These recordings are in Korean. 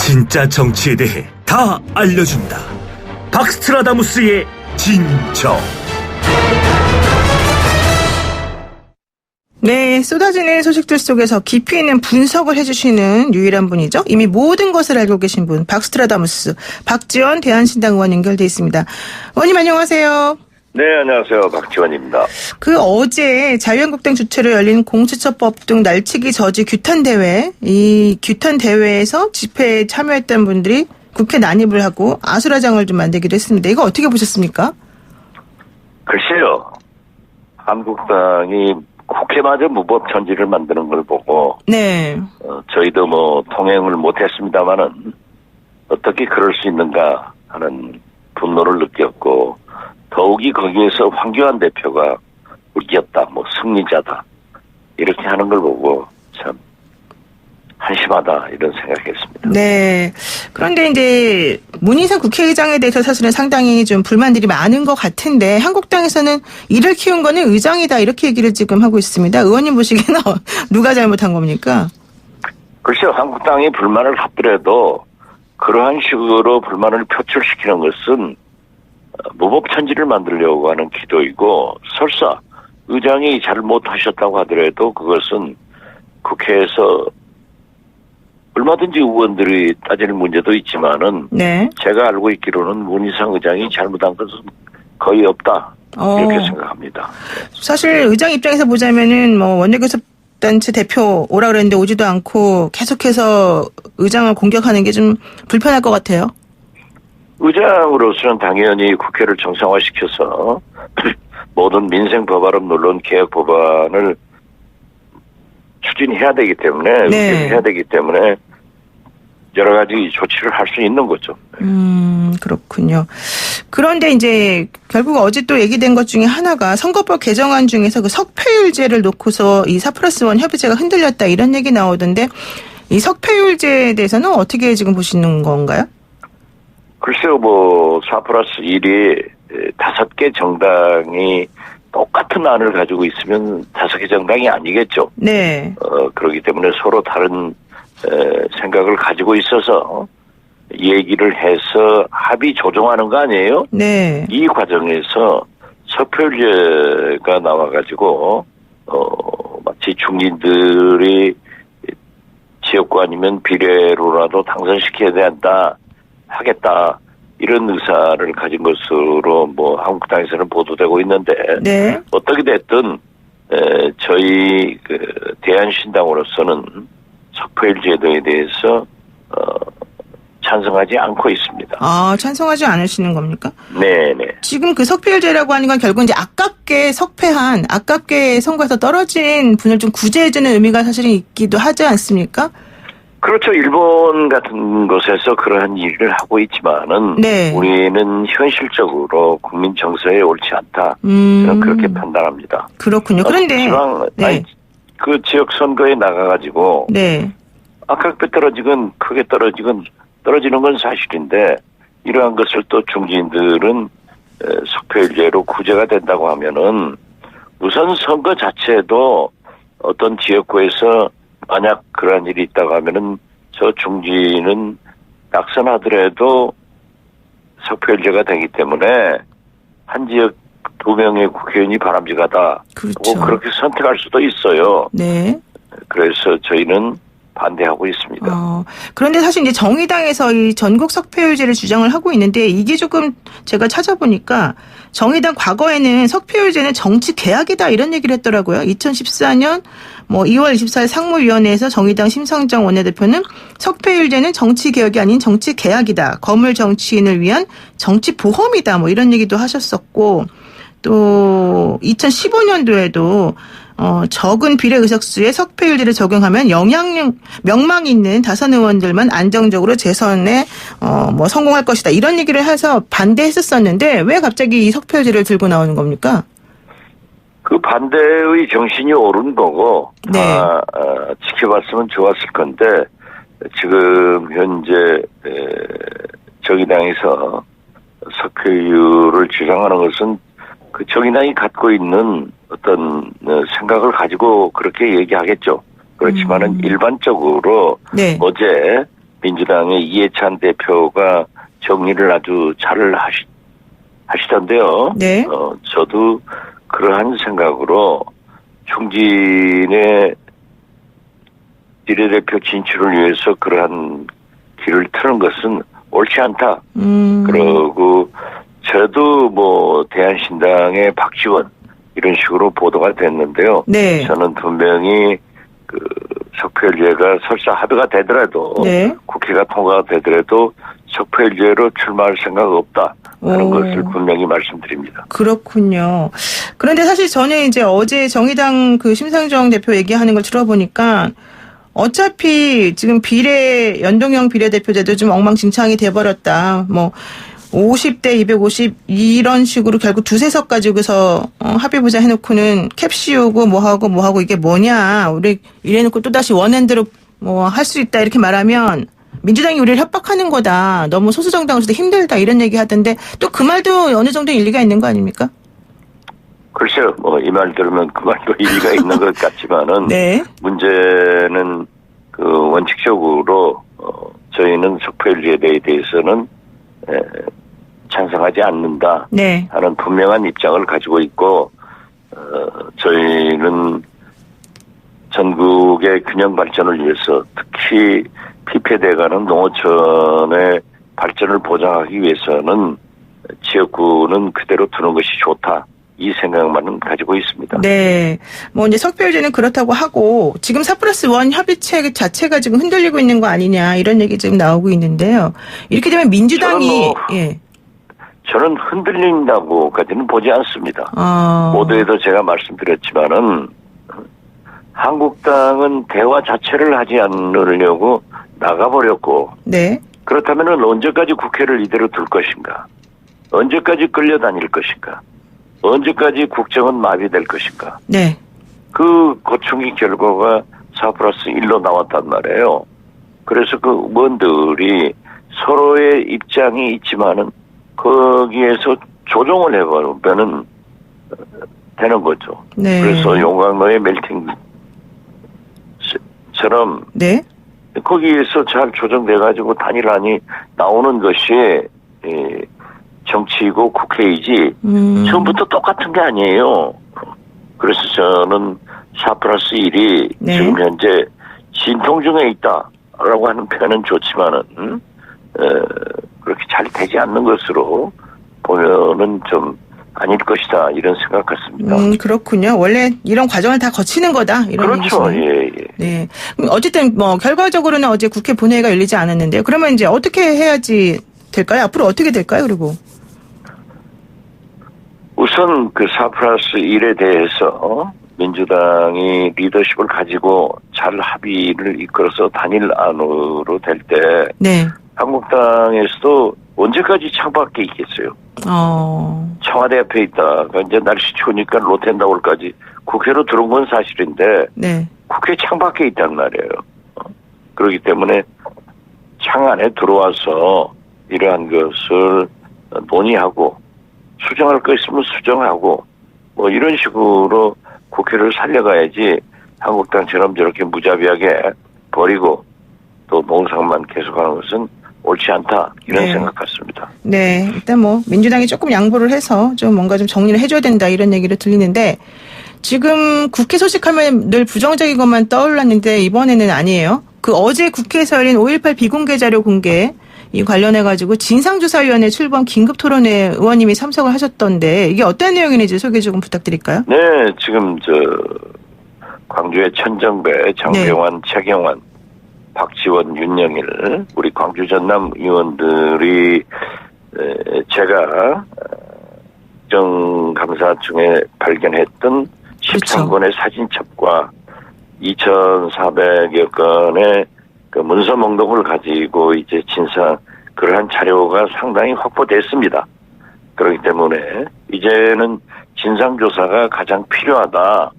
진짜 정치에 대해 다 알려준다. 박스트라다무스의 진정. 네, 쏟아지는 소식들 속에서 깊이 있는 분석을 해주시는 유일한 분이죠. 이미 모든 것을 알고 계신 분, 박스트라다무스 박지원 대한신당 의원 연결돼 있습니다. 의원님 안녕하세요. 네, 안녕하세요. 박지원입니다. 어제 자유한국당 주최로 열린 공수처법 등 날치기 저지 규탄 대회, 이 규탄 대회에서 집회에 참여했던 분들이 국회 난입을 하고 아수라장을 좀 만들기도 했습니다. 이거 어떻게 보셨습니까? 글쎄요. 한국당이 국회마저 무법천지를 만드는 걸 보고 네. 저희도 통행을 못했습니다마는 어떻게 그럴 수 있는가 하는 분노를 느꼈고, 더욱이 거기에서 황교안 대표가 우리였다, 승리자다 이렇게 하는 걸 보고 참 한심하다 이런 생각했습니다. 네. 그런데 이제 문희상 국회의장에 대해서 사실은 상당히 좀 불만들이 많은 것 같은데, 한국당에서는 이를 키운 거는 의장이다 이렇게 얘기를 지금 하고 있습니다. 의원님 보시기에는 누가 잘못한 겁니까? 글쎄요. 한국당이 불만을 갖더라도 그러한 식으로 불만을 표출시키는 것은 무법천지를 만들려고 하는 기도이고, 설사 의장이 잘못하셨다고 하더라도 그것은 국회에서 얼마든지 의원들이 따질 문제도 있지만은, 네. 제가 알고 있기로는 문희상 의장이 잘못한 것은 거의 없다 이렇게 생각합니다. 사실 의장 입장에서 보자면은 원내교섭단체 대표 오라 그랬는데 오지도 않고 계속해서 의장을 공격하는 게 좀 불편할 것 같아요. 의장으로서는 당연히 국회를 정상화시켜서 모든 민생 법안은 물론 개혁 법안을 추진해야 되기 때문에, 네. 해야 되기 때문에 여러 가지 조치를 할 수 있는 거죠. 그렇군요. 그런데 이제 결국 어제 또 얘기된 것 중에 하나가 선거법 개정안 중에서 그 석패율제를 놓고서 이 4+1 협의체가 흔들렸다 이런 얘기 나오던데, 이 석패율제에 대해서는 어떻게 지금 보시는 건가요? 글쎄요, 4+1이 5개 정당이 똑같은 안을 가지고 있으면 5개 정당이 아니겠죠. 네. 그렇기 때문에 서로 다른 생각을 가지고 있어서 얘기를 해서 합의 조정하는 거 아니에요? 네. 이 과정에서 석패율제가 나와가지고 마치 중진들이 지역구 아니면 비례로라도 당선시켜야 된다 하겠다 이런 의사를 가진 것으로 한국당에서는 보도되고 있는데, 네. 어떻게 됐든 저희 대한신당으로서는 석패율 제도에 대해서 찬성하지 않고 있습니다. 아, 찬성하지 않으시는 겁니까? 네네. 지금 그 석패율제라고 하는 건 결국 이제 아깝게 선거에서 떨어진 분을 좀 구제해주는 의미가 사실은 있기도 하지 않습니까? 그렇죠. 일본 같은 곳에서 그러한 일을 하고 있지만은, 네. 우리는 현실적으로 국민 정서에 옳지 않다. 저는 그렇게 판단합니다. 그렇군요. 그런데 네. 그 지역 선거에 나가가지고, 네. 아깝게 크게 떨어지는 건 사실인데, 이러한 것을 또 중진들은 석패율제로 구제가 된다고 하면은, 우선 선거 자체도 어떤 지역구에서 만약 그러한 일이 있다고 하면은 저 중진은 낙선하더라도 석패율제가 되기 때문에 한 지역 2명의 국회의원이 바람직하다. 그렇죠. 그렇게 선택할 수도 있어요. 네. 그래서 저희는 반대하고 있습니다. 그런데 사실 이제 정의당에서 이 전국 석패율제를 주장을 하고 있는데, 이게 조금 제가 찾아보니까 정의당 과거에는 석패율제는 정치 개혁이다 이런 얘기를 했더라고요. 2014년 2월 24일 상무위원회에서 정의당 심상정 원내대표는 석패율제는 정치 개혁이 아닌 정치 개혁이다. 거물 정치인을 위한 정치 보험이다. 이런 얘기도 하셨었고, 또 2015년도에도 적은 비례 의석수에 석패율제를 적용하면 명망 있는 다선 의원들만 안정적으로 재선에 성공할 것이다. 이런 얘기를 해서 반대했었었는데, 왜 갑자기 이 석패율제를 들고 나오는 겁니까? 그 반대의 정신이 옳은 거고, 네. 지켜봤으면 좋았을 건데, 지금 현재 정의당에서 석패율을 주장하는 것은 그 정의당이 갖고 있는 어떤 생각을 가지고 그렇게 얘기하겠죠. 그렇지만은 일반적으로, 네. 어제 민주당의 이해찬 대표가 정리를 아주 잘 하시던데요. 네. 저도 그러한 생각으로 총진의 비례대표 진출을 위해서 그러한 길을 트는 것은 옳지 않다. 그러고 저도 뭐 대한신당의 박지원 이런 식으로 보도가 됐는데요. 네. 저는 분명히 그 석패율제가 설사 합의가 되더라도 네. 국회가 통과가 되더라도 석패율제로 출마할 생각 없다 하는 것을 분명히 말씀드립니다. 그렇군요. 그런데 사실 저는 이제 어제 정의당 그 심상정 대표 얘기하는 걸 들어보니까 어차피 지금 연동형 비례대표제도 좀 엉망진창이 돼버렸다. 뭐 50대 250 이런 식으로 결국 두세 석 가지고서 합의보자 해놓고는 캡 씌우고 뭐하고 이게 뭐냐. 우리 이래놓고 또다시 원핸드로 뭐 할 수 있다 이렇게 말하면 민주당이 우리를 협박하는 거다. 너무 소수정당으로서도 힘들다 이런 얘기 하던데 또 그 말도 어느 정도 일리가 있는 거 아닙니까? 글쎄요. 뭐 이 말 들으면 그 말도 일리가 있는 것 같지만은 네. 문제는 그 원칙적으로 저희는 석패율제에 대해서는 찬성하지 않는다 네. 하는 분명한 입장을 가지고 있고 저희는 전국의 균형 발전을 위해서 특히 피폐돼가는 농어촌의 발전을 보장하기 위해서는 지역구는 그대로 두는 것이 좋다. 이 생각만은 가지고 있습니다. 네. 뭐 이제 석패율제는 그렇다고 하고 지금 4+1 협의체 자체가 지금 흔들리고 있는 거 아니냐 이런 얘기 지금 나오고 있는데요. 이렇게 되면 민주당이 저는 흔들린다고까지는 보지 않습니다. 모두에도 제가 말씀드렸지만은 한국당은 대화 자체를 하지 않으려고 나가버렸고 네. 그렇다면 언제까지 국회를 이대로 둘 것인가? 언제까지 끌려다닐 것인가? 언제까지 국정은 마비될 것인가? 네. 그 고충의 결과가 4+1로 나왔단 말이에요. 그래서 그 의원들이 서로의 입장이 있지만은 거기에서 조정을 해보면은 되는 거죠. 네. 그래서 용광로의 멜팅처럼 네. 거기에서 잘 조정돼가지고 단일안이 나오는 것이 정치이고 국회이지 처음부터 똑같은 게 아니에요. 그래서 저는 4+1이 네. 지금 현재 진통 중에 있다라고 하는 표현은 좋지만은 그렇게 잘 되지 않는 것으로 보면은 좀 아닐 것이다 이런 생각 같습니다. 그렇군요. 원래 이런 과정을 다 거치는 거다 이런 그렇죠. 얘기시네요. 예. 네. 어쨌든 뭐 결과적으로는 어제 국회 본회의가 열리지 않았는데요. 그러면 이제 어떻게 해야지 될까요? 앞으로 어떻게 될까요? 그리고 우선 그 4+1에 대해서 민주당이 리더십을 가지고 잘 합의를 이끌어서 단일안으로 될 때 네. 한국당에서도 언제까지 창밖에 있겠어요. 청와대 앞에 있다가 이제 날씨 추우니까 로텐다월까지 국회로 들어온 건 사실인데 네. 국회 창밖에 있단 말이에요. 그렇기 때문에 창 안에 들어와서 이러한 것을 논의하고 수정할 거 있으면 수정하고 뭐 이런 식으로 국회를 살려가야지 한국당처럼 저렇게 무자비하게 버리고 또 농상만 계속하는 것은 옳지 않다 이런 네. 생각 같습니다. 네, 일단 뭐 민주당이 조금 양보를 해서 좀 뭔가 좀 정리를 해줘야 된다 이런 얘기를 들리는데 지금 국회 소식하면 늘 부정적인 것만 떠올랐는데 이번에는 아니에요. 그 어제 국회에서 열린 5.18 비공개 자료 공개 이 관련해가지고 진상조사위원회 출범 긴급토론회 의원님이 참석을 하셨던데 이게 어떤 내용인지 소개 조금 부탁드릴까요? 네, 지금 광주의 천정배, 장병환, 최경환, 박지원, 윤영일 우리 광주 전남 의원들이 제가 국정감사 중에 발견했던 13건의 사진첩과 2,400여 건의 그 문서 목록을 가지고 이제 그러한 자료가 상당히 확보됐습니다. 그렇기 때문에 이제는 진상조사가 가장 필요하다.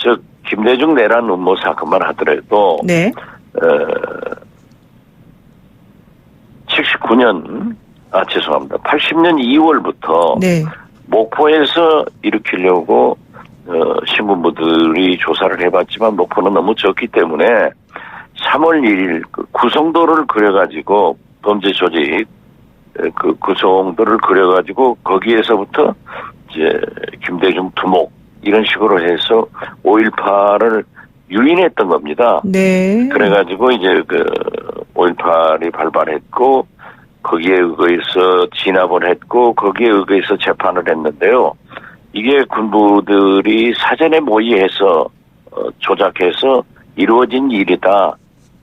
즉 김대중 내란 음모 사건만 하더라도 네. 80년 2월부터 네. 목포에서 일으키려고 신분부들이 조사를 해봤지만 목포는 너무 적기 때문에 3월 1일 그 구성도를 그려가지고 범죄 조직 그 구성도를 그려가지고 거기에서부터 이제 김대중 두목 이런 식으로 해서 5.18을 유인했던 겁니다. 네. 그래가지고 이제 그 5.18이 발발했고 거기에 의거해서 진압을 했고 거기에 의거해서 재판을 했는데요. 이게 군부들이 사전에 모의해서 조작해서 이루어진 일이다.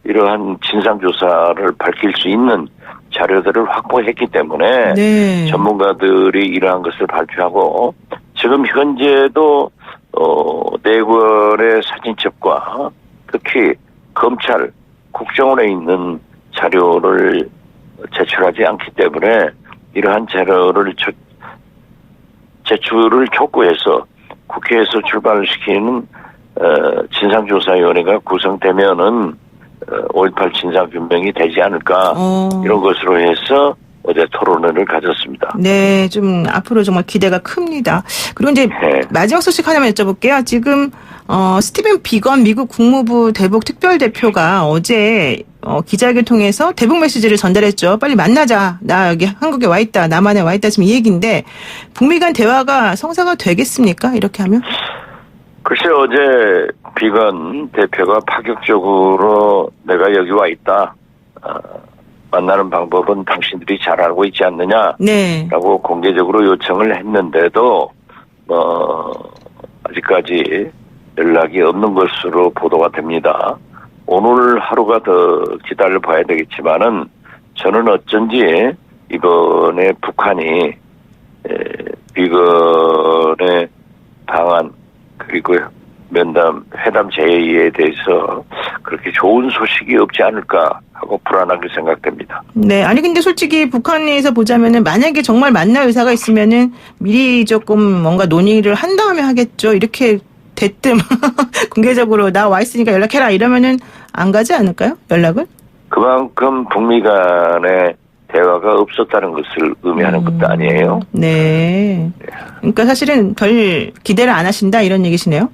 이러한 진상조사를 밝힐 수 있는 자료들을 확보했기 때문에 네. 전문가들이 이러한 것을 발표하고 지금 현재도 네 권의 사진첩과 특히 검찰, 국정원에 있는 자료를 제출하지 않기 때문에 이러한 자료를 제출을 촉구해서 국회에서 출발을 시키는 진상조사위원회가 구성되면은 5.18 진상규명이 되지 않을까 이런 것으로 해서 어제 토론회를 가졌습니다. 네, 좀 앞으로 정말 기대가 큽니다. 그리고 이제 네. 마지막 소식 하나만 여쭤볼게요. 지금 스티븐 비건 미국 국무부 대북 특별대표가 어제 기자회견 통해서 대북 메시지를 전달했죠. 빨리 만나자. 나 여기 한국에 와 있다. 남한에 와 있다. 지금 이 얘기인데 북미 간 대화가 성사가 되겠습니까? 이렇게 하면? 글쎄 어제 비건 대표가 파격적으로 내가 여기 와 있다. 만나는 방법은 당신들이 잘 알고 있지 않느냐라고 네. 공개적으로 요청을 했는데도 아직까지 연락이 없는 것으로 보도가 됩니다. 오늘 하루가 더 기다려봐야 되겠지만은 저는 어쩐지 이번에 북한이 비건의 방안 그리고 회담 제의에 대해서 그렇게 좋은 소식이 없지 않을까 하고 불안하게 생각됩니다. 네. 아니 근데 솔직히 북한에서 보자면은 만약에 정말 만날 의사가 있으면은 미리 조금 뭔가 논의를 한 다음에 하겠죠. 이렇게 대뜸 공개적으로 나 와 있으니까 연락해라 이러면은 안 가지 않을까요? 연락을? 그만큼 북미 간의 대화가 없었다는 것을 의미하는 것도 아니에요. 네. 그러니까 사실은 별 기대를 안 하신다 이런 얘기시네요.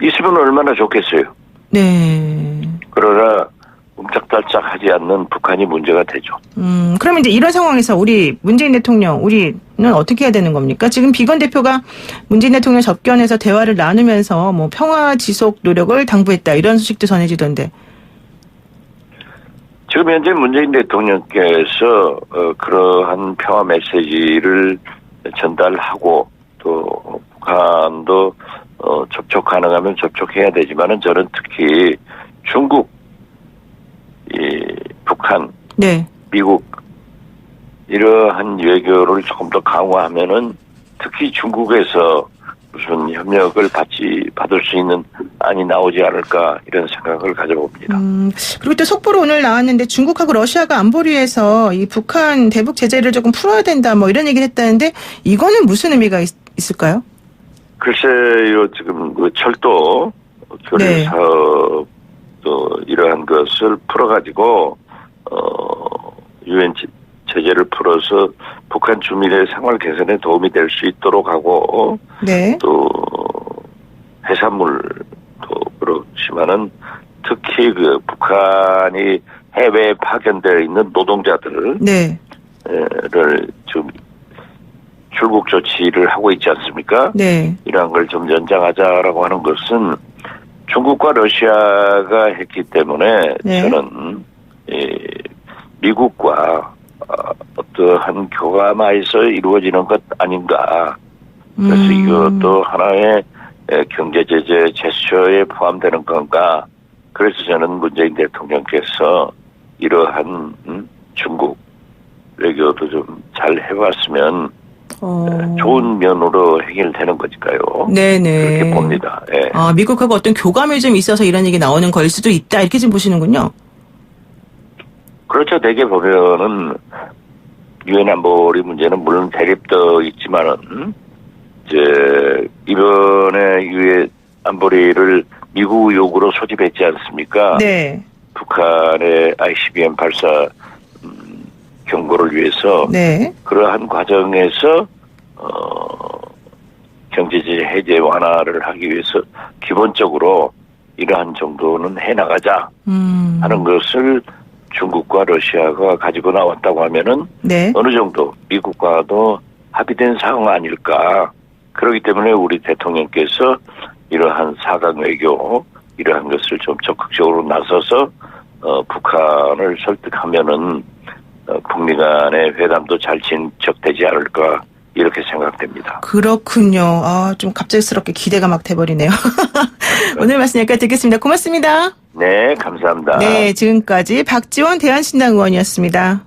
있으면 얼마나 좋겠어요. 네. 그러나 옴짝달짝하지 않는 북한이 문제가 되죠. 그러면 이제 이런 상황에서 우리 문재인 대통령, 우리는 어떻게 해야 되는 겁니까? 지금 비건 대표가 문재인 대통령 접견에서 대화를 나누면서 뭐 평화 지속 노력을 당부했다 이런 소식도 전해지던데. 지금 현재 문재인 대통령께서 그러한 평화 메시지를 전달하고 또 북한도 접촉 가능하면 접촉해야 되지만은 저는 특히 중국, 북한, 네. 미국 이러한 외교를 조금 더 강화하면은 특히 중국에서 무슨 협력을 받을 수 있는 안이 나오지 않을까 이런 생각을 가져봅니다. 그리고 또 속보로 오늘 나왔는데 중국하고 러시아가 안보리에서 이 북한 대북 제재를 조금 풀어야 된다 뭐 이런 얘기를 했다는데 이거는 무슨 의미가 있을까요? 글쎄요, 지금 그 철도 교류 네. 사업 또 이러한 것을 풀어가지고 유엔 제재를 풀어서 북한 주민의 생활 개선에 도움이 될 수 있도록 하고 네. 또 해산물도 그렇지만은 특히 그 북한이 해외에 파견되어 있는 노동자들을 네. 좀 출국 조치를 하고 있지 않습니까? 네. 이러한 걸 좀 연장하자라고 하는 것은 중국과 러시아가 했기 때문에 네. 저는 미국과 어떠한 교감하에서 이루어지는 것 아닌가. 그래서 이것도 하나의 경제제재 제스처에 포함되는 건가. 그래서 저는 문재인 대통령께서 이러한 중국 외교도 좀 잘 해봤으면 좋은 면으로 해결되는 거니까요. 네네. 그렇게 봅니다. 예. 아, 미국하고 어떤 교감이 좀 있어서 이런 얘기 나오는 걸 수도 있다 이렇게 좀 보시는군요. 그렇죠. 대개 보면은 유엔 안보리 문제는 물론 대립도 있지만은 이제 이번에 유엔 안보리를 미국 요구로 소집했지 않습니까? 네. 북한의 ICBM 발사 경고를 위해서 네. 그러한 과정에서 경제제재 해제 완화를 하기 위해서 기본적으로 이러한 정도는 해나가자 하는 것을 중국과 러시아가 가지고 나왔다고 하면은 네. 어느 정도 미국과도 합의된 사항 아닐까. 그렇기 때문에 우리 대통령께서 이러한 4강 외교 이러한 것을 좀 적극적으로 나서서 북한을 설득하면은 북미 간의 회담도 잘 진척되지 않을까 이렇게 생각됩니다. 그렇군요. 아, 좀 갑작스럽게 기대가 막 돼버리네요. 오늘 말씀 여기까지 듣겠습니다. 고맙습니다. 네, 감사합니다. 네, 지금까지 박지원 대한신당 의원이었습니다.